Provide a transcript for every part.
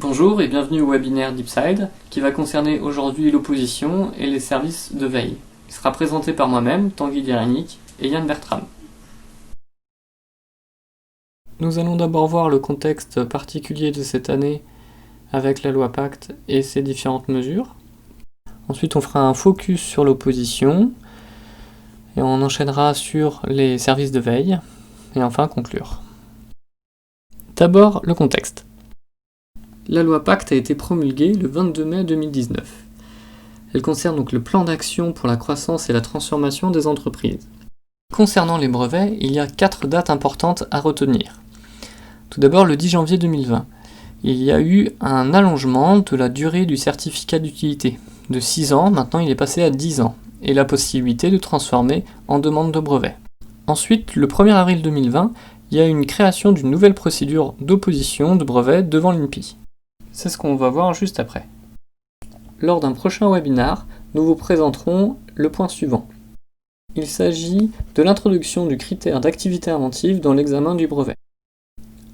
Bonjour et bienvenue au webinaire DeepSide qui va concerner aujourd'hui l'opposition et les services de veille. Il sera présenté par moi-même, Tanguy Guérénic et Yann Bertram. Nous allons d'abord voir le contexte particulier de cette année avec la loi Pacte et ses différentes mesures. Ensuite, on fera un focus sur l'opposition et on enchaînera sur les services de veille et enfin conclure. D'abord, le contexte. La loi Pacte a été promulguée le 22 mai 2019. Elle concerne donc le plan d'action pour la croissance et la transformation des entreprises. Concernant les brevets, il y a 4 dates importantes à retenir. Tout d'abord, le 10 janvier 2020, il y a eu un allongement de la durée du certificat d'utilité. De 6 ans, maintenant il est passé à 10 ans, et la possibilité de transformer en demande de brevet. Ensuite, le 1er avril 2020, il y a une création d'une nouvelle procédure d'opposition de brevet devant l'INPI. C'est ce qu'on va voir juste après. Lors d'un prochain webinar, nous vous présenterons le point suivant. Il s'agit de l'introduction du critère d'activité inventive dans l'examen du brevet.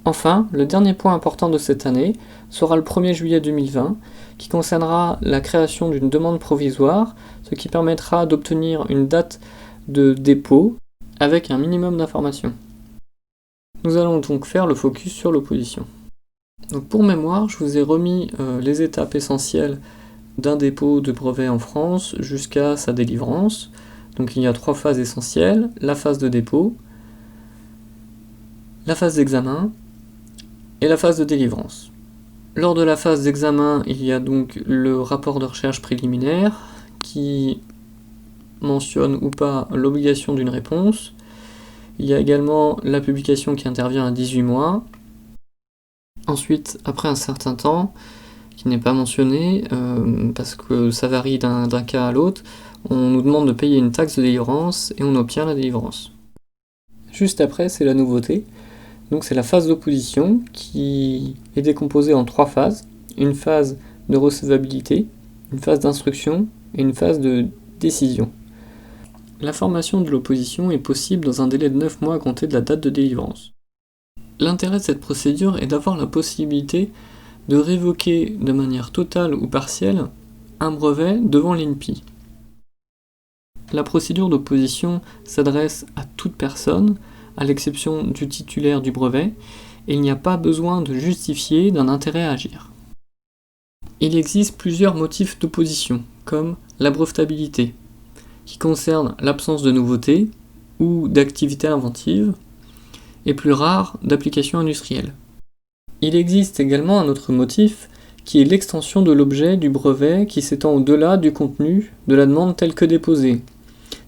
Enfin, le dernier point important de cette année sera le 1er juillet 2020, qui concernera la création d'une demande provisoire, ce qui permettra d'obtenir une date de dépôt avec un minimum d'informations. Nous allons donc faire le focus sur l'opposition. Donc pour mémoire, je vous ai remis les étapes essentielles d'un dépôt de brevet en France jusqu'à sa délivrance. Donc il y a 3 phases essentielles, la phase de dépôt, la phase d'examen et la phase de délivrance. Lors de la phase d'examen, il y a donc le rapport de recherche préliminaire qui mentionne ou pas l'obligation d'une réponse. Il y a également la publication qui intervient à 18 mois. Ensuite, après un certain temps, qui n'est pas mentionné, parce que ça varie d'un cas à l'autre, on nous demande de payer une taxe de délivrance et on obtient la délivrance. Juste après, c'est la nouveauté. Donc c'est la phase d'opposition qui est décomposée en 3 phases. Une phase de recevabilité, une phase d'instruction et une phase de décision. La formation de l'opposition est possible dans un délai de 9 mois à compter de la date de délivrance. L'intérêt de cette procédure est d'avoir la possibilité de révoquer de manière totale ou partielle un brevet devant l'INPI. La procédure d'opposition s'adresse à toute personne, à l'exception du titulaire du brevet, et il n'y a pas besoin de justifier d'un intérêt à agir. Il existe plusieurs motifs d'opposition, comme la brevetabilité, qui concerne l'absence de nouveauté ou d'activité inventive, et plus rare d'application industrielle. Il existe également un autre motif qui est l'extension de l'objet du brevet qui s'étend au-delà du contenu de la demande telle que déposée.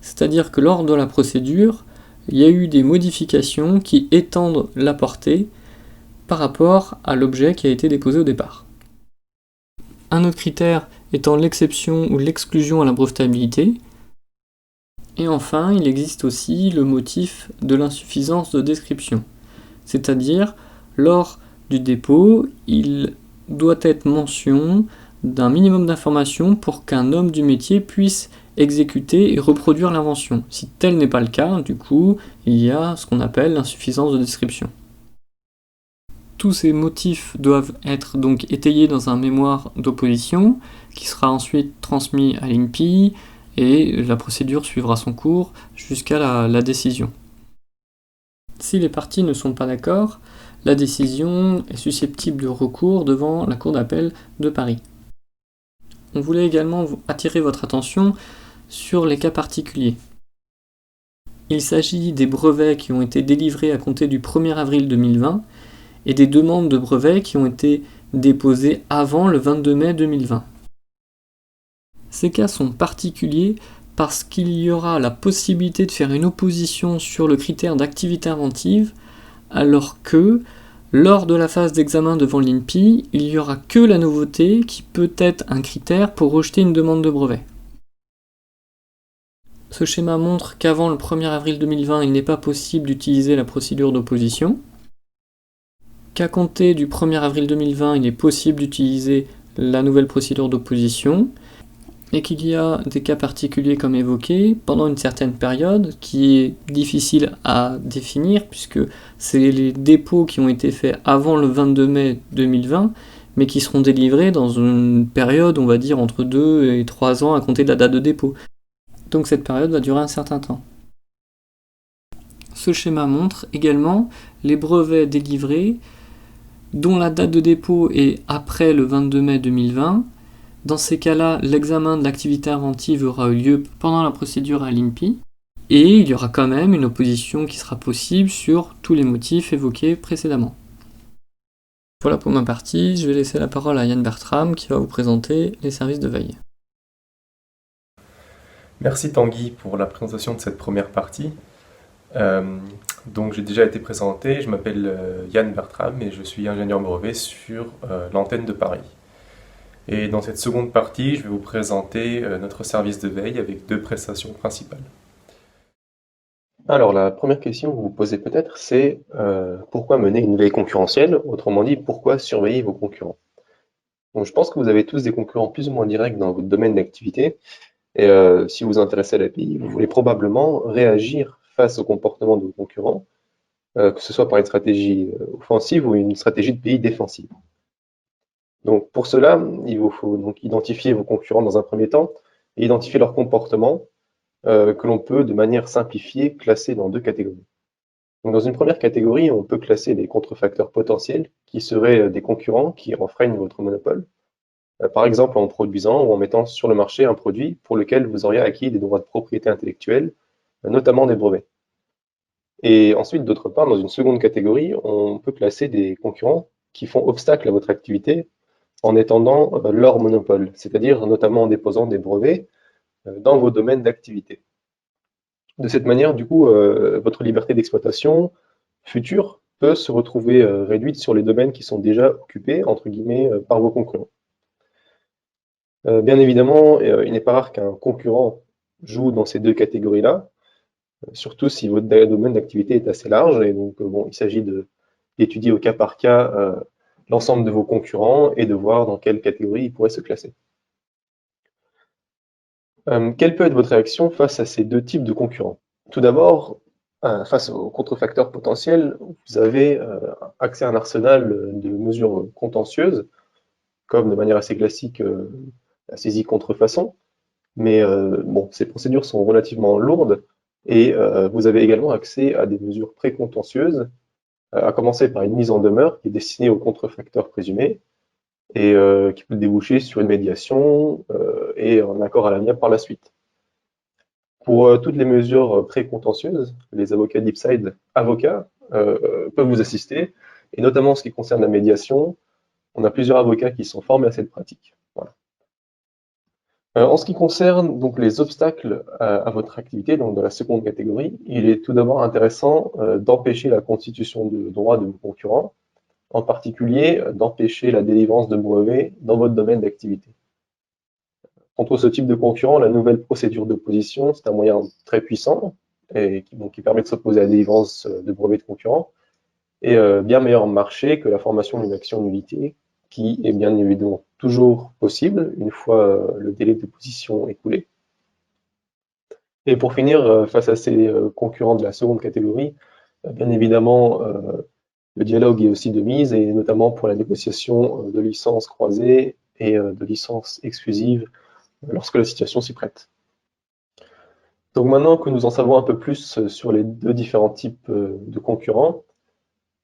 C'est-à-dire que lors de la procédure, il y a eu des modifications qui étendent la portée par rapport à l'objet qui a été déposé au départ. Un autre critère étant l'exception ou l'exclusion à la brevetabilité. Et enfin, il existe aussi le motif de l'insuffisance de description. C'est-à-dire, lors du dépôt, il doit être mention d'un minimum d'informations pour qu'un homme du métier puisse exécuter et reproduire l'invention. Si tel n'est pas le cas, du coup, il y a ce qu'on appelle l'insuffisance de description. Tous ces motifs doivent être donc étayés dans un mémoire d'opposition qui sera ensuite transmis à l'INPI, et la procédure suivra son cours jusqu'à la décision. Si les parties ne sont pas d'accord, la décision est susceptible de recours devant la Cour d'appel de Paris. On voulait également attirer votre attention sur les cas particuliers. Il s'agit des brevets qui ont été délivrés à compter du 1er avril 2020 et des demandes de brevets qui ont été déposées avant le 22 mai 2020. Ces cas sont particuliers parce qu'il y aura la possibilité de faire une opposition sur le critère d'activité inventive, alors que, lors de la phase d'examen devant l'INPI, il n'y aura que la nouveauté qui peut être un critère pour rejeter une demande de brevet. Ce schéma montre qu'avant le 1er avril 2020, il n'est pas possible d'utiliser la procédure d'opposition, qu'à compter du 1er avril 2020, il est possible d'utiliser la nouvelle procédure d'opposition, et qu'il y a des cas particuliers comme évoqué pendant une certaine période qui est difficile à définir puisque c'est les dépôts qui ont été faits avant le 22 mai 2020 mais qui seront délivrés dans une période, on va dire, entre 2 et 3 ans à compter de la date de dépôt. Donc cette période va durer un certain temps. Ce schéma montre également les brevets délivrés dont la date de dépôt est après le 22 mai 2020. Dans ces cas-là, l'examen de l'activité inventive aura eu lieu pendant la procédure à l'INPI, et il y aura quand même une opposition qui sera possible sur tous les motifs évoqués précédemment. Voilà pour ma partie, je vais laisser la parole à Yann Bertram qui va vous présenter les services de veille. Merci Tanguy pour la présentation de cette première partie. Donc j'ai déjà été présenté, je m'appelle Yann Bertram et je suis ingénieur brevet sur l'antenne de Paris. Et dans cette seconde partie, je vais vous présenter notre service de veille avec deux prestations principales. Alors la première question que vous vous posez peut-être, c'est pourquoi mener une veille concurrentielle? Autrement dit, pourquoi surveiller vos concurrents? Donc je pense que vous avez tous des concurrents plus ou moins directs dans votre domaine d'activité. Et si vous vous intéressez à l'API, vous voulez probablement réagir face au comportement de vos concurrents, que ce soit par une stratégie offensive ou une stratégie de pays défensive. Donc pour cela, il vous faut donc identifier vos concurrents dans un premier temps et identifier leur comportement que l'on peut de manière simplifiée classer dans deux catégories. Donc dans une première catégorie, on peut classer les contrefacteurs potentiels qui seraient des concurrents qui enfreignent votre monopole. Par exemple en produisant ou en mettant sur le marché un produit pour lequel vous auriez acquis des droits de propriété intellectuelle, notamment des brevets. Et ensuite, d'autre part, dans une seconde catégorie, on peut classer des concurrents qui font obstacle à votre activité en étendant leur monopole, c'est-à-dire notamment en déposant des brevets dans vos domaines d'activité. De cette manière, du coup, votre liberté d'exploitation future peut se retrouver réduite sur les domaines qui sont déjà occupés, entre guillemets, par vos concurrents. Bien évidemment, il n'est pas rare qu'un concurrent joue dans ces deux catégories-là, surtout si votre domaine d'activité est assez large. Et donc, bon, il s'agit d'étudier au cas par cas l'ensemble de vos concurrents et de voir dans quelle catégorie ils pourraient se classer. Quelle peut être votre réaction face à ces deux types de concurrents? Tout d'abord, face aux contrefacteurs potentiels, vous avez accès à un arsenal de mesures contentieuses, comme de manière assez classique la saisie contrefaçon. Mais bon, ces procédures sont relativement lourdes et vous avez également accès à des mesures précontentieuses, à commencer par une mise en demeure qui est destinée aux contrefacteurs présumés et qui peut déboucher sur une médiation et un accord à l'amiable par la suite. Pour toutes les mesures précontentieuses, les avocats DeepSide avocats peuvent vous assister, et notamment en ce qui concerne la médiation, on a plusieurs avocats qui sont formés à cette pratique. Voilà. En ce qui concerne donc les obstacles à votre activité, donc dans la seconde catégorie, il est tout d'abord intéressant d'empêcher la constitution de droits de vos concurrents, en particulier d'empêcher la délivrance de brevets dans votre domaine d'activité. Contre ce type de concurrent, la nouvelle procédure d'opposition, c'est un moyen très puissant et qui permet de s'opposer à la délivrance de brevets de concurrents et bien meilleur marché que la formation d'une action nullité qui est bien évidemment toujours possible une fois le délai d'opposition écoulé. Et pour finir, face à ces concurrents de la seconde catégorie, bien évidemment, le dialogue est aussi de mise, et notamment pour la négociation de licences croisées et de licences exclusives lorsque la situation s'y prête. Donc maintenant que nous en savons un peu plus sur les deux différents types de concurrents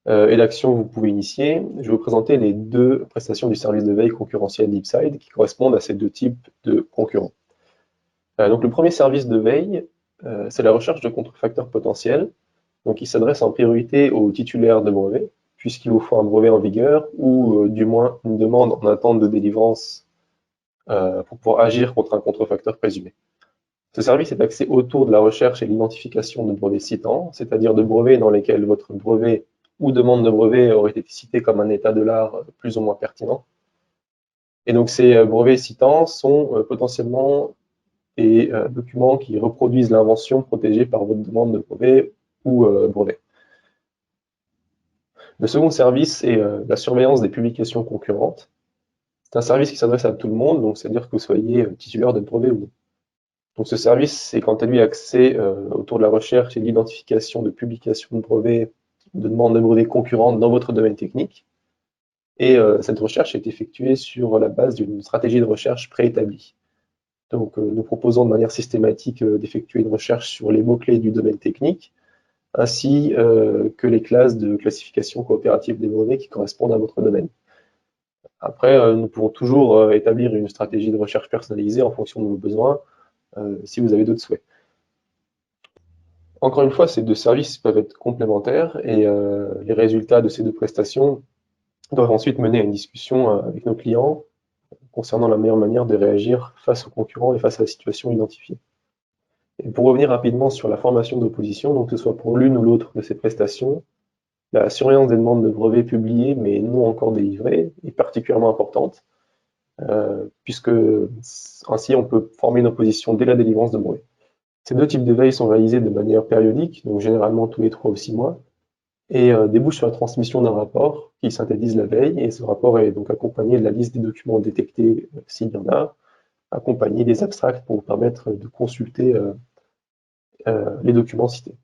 et d'actions que vous pouvez initier, je vais vous présenter les deux prestations du service de veille concurrentiel DeepSide qui correspondent à ces deux types de concurrents. Donc le premier service de veille, c'est la recherche de contrefacteurs potentiels. Donc il s'adresse en priorité aux titulaires de brevets, puisqu'il vous faut un brevet en vigueur ou du moins une demande en attente de délivrance pour pouvoir agir contre un contrefacteur présumé. Ce service est axé autour de la recherche et l'identification de brevets citants, c'est-à-dire de brevets dans lesquels votre brevet ou demande de brevet aurait été cité comme un état de l'art plus ou moins pertinent. Et donc ces brevets citants sont potentiellement des documents qui reproduisent l'invention protégée par votre demande de brevet ou brevet. Le second service est la surveillance des publications concurrentes. C'est un service qui s'adresse à tout le monde, donc c'est-à-dire que vous soyez titulaire de brevet ou non. Donc ce service est quant à lui axé autour de la recherche et de l'identification de publications de brevets, de demandes de brevets concurrentes dans votre domaine technique. Et cette recherche est effectuée sur la base d'une stratégie de recherche préétablie. Donc, nous proposons de manière systématique d'effectuer une recherche sur les mots-clés du domaine technique, ainsi que les classes de classification coopérative des brevets qui correspondent à votre domaine. Après, nous pouvons toujours établir une stratégie de recherche personnalisée en fonction de vos besoins, si vous avez d'autres souhaits. Encore une fois, ces deux services peuvent être complémentaires et les résultats de ces deux prestations doivent ensuite mener à une discussion avec nos clients concernant la meilleure manière de réagir face aux concurrents et face à la situation identifiée. Et pour revenir rapidement sur la formation d'opposition, donc que ce soit pour l'une ou l'autre de ces prestations, la surveillance des demandes de brevets publiées mais non encore délivrées est particulièrement importante, puisque ainsi on peut former une opposition dès la délivrance de brevets. Ces deux types de veilles sont réalisés de manière périodique, donc généralement tous les 3 ou 6 mois, et débouchent sur la transmission d'un rapport qui synthétise la veille, et ce rapport est donc accompagné de la liste des documents détectés, s'il y en a, accompagné des abstracts pour vous permettre de consulter les documents cités.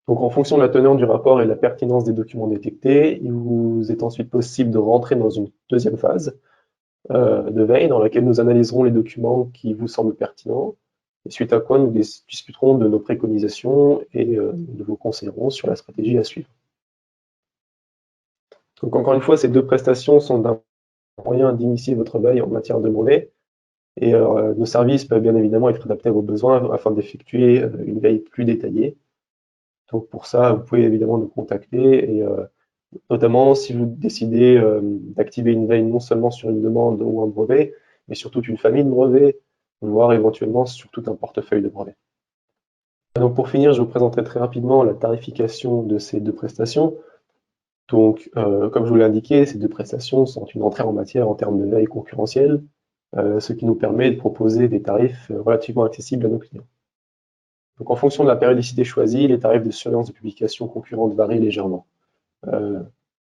Donc en fonction de la teneur du rapport et de la pertinence des documents détectés, il vous est ensuite possible de rentrer dans une deuxième phase de veille dans laquelle nous analyserons les documents qui vous semblent pertinents, et suite à quoi nous discuterons de nos préconisations et nous vous conseillerons sur la stratégie à suivre. Donc encore une fois, ces deux prestations sont d'un moyen d'initier votre veille en matière de brevets, et nos services peuvent bien évidemment être adaptés à vos besoins afin d'effectuer une veille plus détaillée. Donc pour ça, vous pouvez évidemment nous contacter, et notamment si vous décidez d'activer une veille non seulement sur une demande ou un brevet, mais sur toute une famille de brevets, voire éventuellement sur tout un portefeuille de brevets. Donc pour finir, je vous présenterai très rapidement la tarification de ces deux prestations. Donc, comme je vous l'ai indiqué, ces deux prestations sont une entrée en matière en termes de veille concurrentielle, ce qui nous permet de proposer des tarifs relativement accessibles à nos clients. Donc en fonction de la périodicité choisie, les tarifs de surveillance de publication concurrente varient légèrement.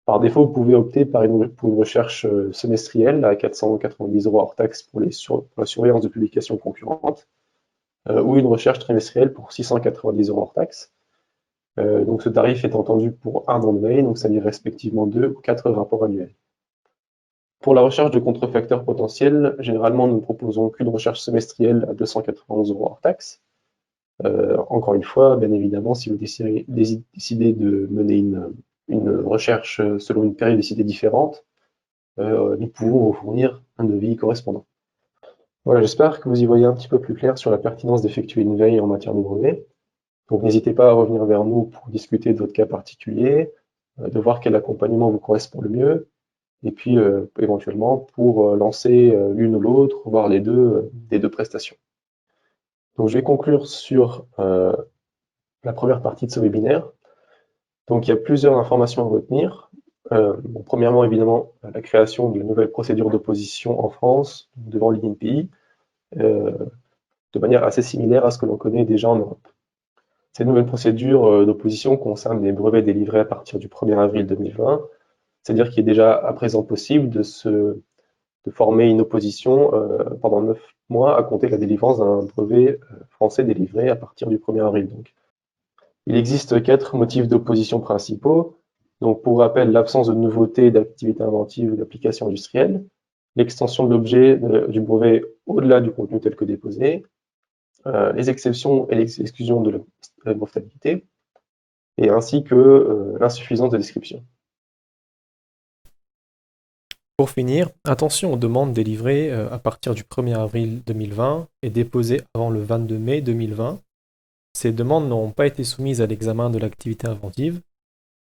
Par défaut, vous pouvez opter pour une recherche semestrielle à 490 € hors taxe pour la surveillance de publication concurrente, ou une recherche trimestrielle pour 690 € hors taxe. Donc ce tarif est entendu pour un an de veille, donc ça dit respectivement 2 ou 4 rapports annuels. Pour la recherche de contrefacteurs potentiels, généralement nous ne proposons qu'une recherche semestrielle à 291 € hors taxe. Encore une fois, bien évidemment, si vous décidez de mener une recherche selon une périodicité différente, nous pouvons vous fournir un devis correspondant. Voilà, j'espère que vous y voyez un petit peu plus clair sur la pertinence d'effectuer une veille en matière de brevet. Donc n'hésitez pas à revenir vers nous pour discuter de votre cas particulier, de voir quel accompagnement vous correspond le mieux, et puis éventuellement pour lancer l'une ou l'autre, voire les deux, des deux prestations. Donc je vais conclure sur la première partie de ce webinaire. Donc il y a plusieurs informations à retenir. Bon, premièrement, évidemment, la création de la nouvelle procédure d'opposition en France devant l'INPI, de manière assez similaire à ce que l'on connaît déjà en Europe. Cette nouvelle procédure d'opposition concerne les brevets délivrés à partir du 1er avril 2020, c'est-à-dire qu'il est déjà à présent possible de former une opposition pendant 9 mois à compter de la délivrance d'un brevet français délivré à partir du 1er avril. Donc. Il existe 4 motifs d'opposition principaux. Donc, pour rappel, l'absence de nouveautés, d'activités inventives ou d'applications industrielles, l'extension de l'objet du brevet au-delà du contenu tel que déposé, les exceptions et les exclusions de la brevetabilité, et ainsi que l'insuffisance de description. Pour finir, attention aux demandes délivrées à partir du 1er avril 2020 et déposées avant le 22 mai 2020. Ces demandes n'auront pas été soumises à l'examen de l'activité inventive.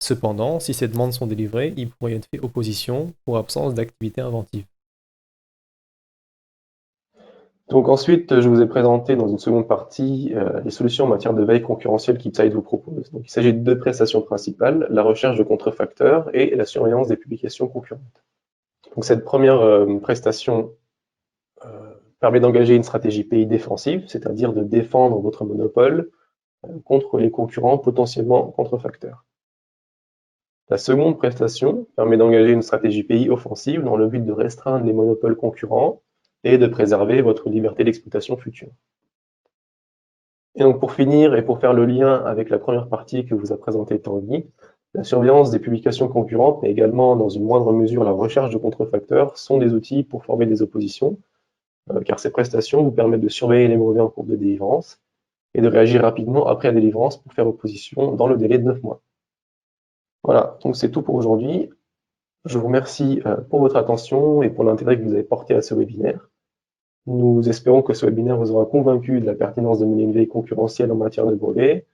Cependant, si ces demandes sont délivrées, il pourrait être fait opposition pour absence d'activité inventive. Donc ensuite, je vous ai présenté dans une seconde partie les solutions en matière de veille concurrentielle qu'Ipsight vous propose. Donc, il s'agit de deux prestations principales, la recherche de contrefacteurs et la surveillance des publications concurrentes. Donc cette première prestation permet d'engager une stratégie pays défensive, c'est-à-dire de défendre votre monopole contre les concurrents potentiellement contrefacteurs. La seconde prestation permet d'engager une stratégie pays offensive dans le but de restreindre les monopoles concurrents et de préserver votre liberté d'exploitation future. Et donc pour finir, et pour faire le lien avec la première partie que vous a présentée Tanguy, La surveillance des publications concurrentes, mais également dans une moindre mesure la recherche de contrefacteurs, sont des outils pour former des oppositions, car ces prestations vous permettent de surveiller les brevets en cours de délivrance et de réagir rapidement après la délivrance pour faire opposition dans le délai de 9 mois. Voilà, donc c'est tout pour aujourd'hui. Je vous remercie pour votre attention et pour l'intérêt que vous avez porté à ce webinaire. Nous espérons que ce webinaire vous aura convaincu de la pertinence de mener une veille concurrentielle en matière de brevets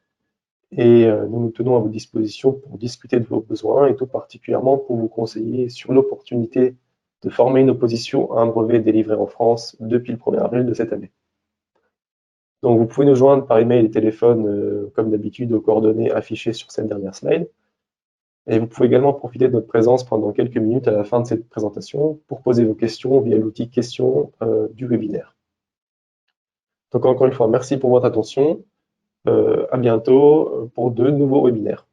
et nous nous tenons à votre disposition pour discuter de vos besoins et tout particulièrement pour vous conseiller sur l'opportunité de former une opposition à un brevet délivré en France depuis le 1er avril de cette année. Donc vous pouvez nous joindre par email et téléphone comme d'habitude aux coordonnées affichées sur cette dernière slide. Et vous pouvez également profiter de notre présence pendant quelques minutes à la fin de cette présentation pour poser vos questions via l'outil questions du webinaire. Donc encore une fois, merci pour votre attention. À bientôt pour de nouveaux webinaires.